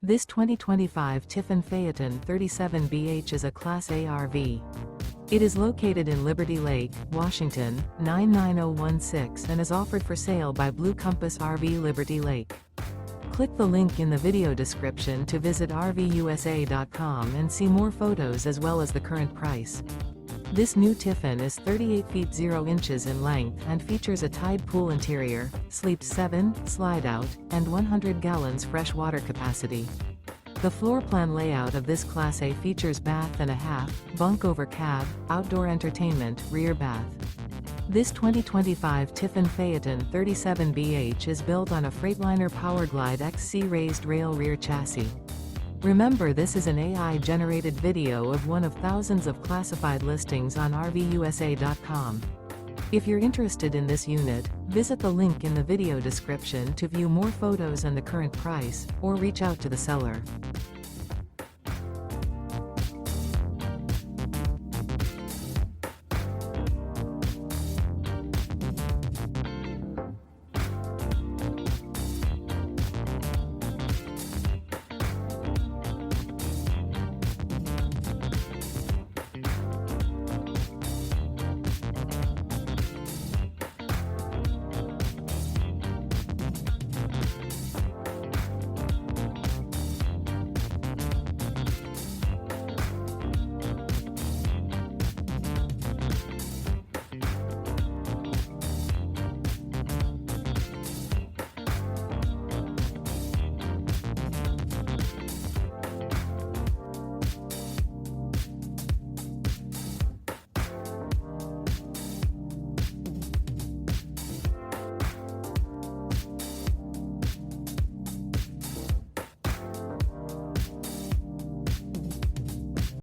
This 2025 Tiffin Phaeton 37BH is a Class A RV. It is located in Liberty Lake, Washington, 99016 and is offered for sale by Blue Compass RV Liberty Lake. Click the link in the video description to visit RVUSA.com and see more photos as well as the current price. This new Tiffin is 38 feet 0 inches in length and features a tide pool interior, sleeps 7, slide-out, and 100 gallons fresh water capacity. The floor plan layout of this Class A features bath and a half, bunk over cab, outdoor entertainment, rear bath. This 2025 Tiffin Phaeton 37BH is built on a Freightliner PowerGlide XC raised rail rear chassis. Remember, this is an AI-generated video of one of thousands of classified listings on RVUSA.com. If you're interested in this unit, visit the link in the video description to view more photos and the current price, or reach out to the seller.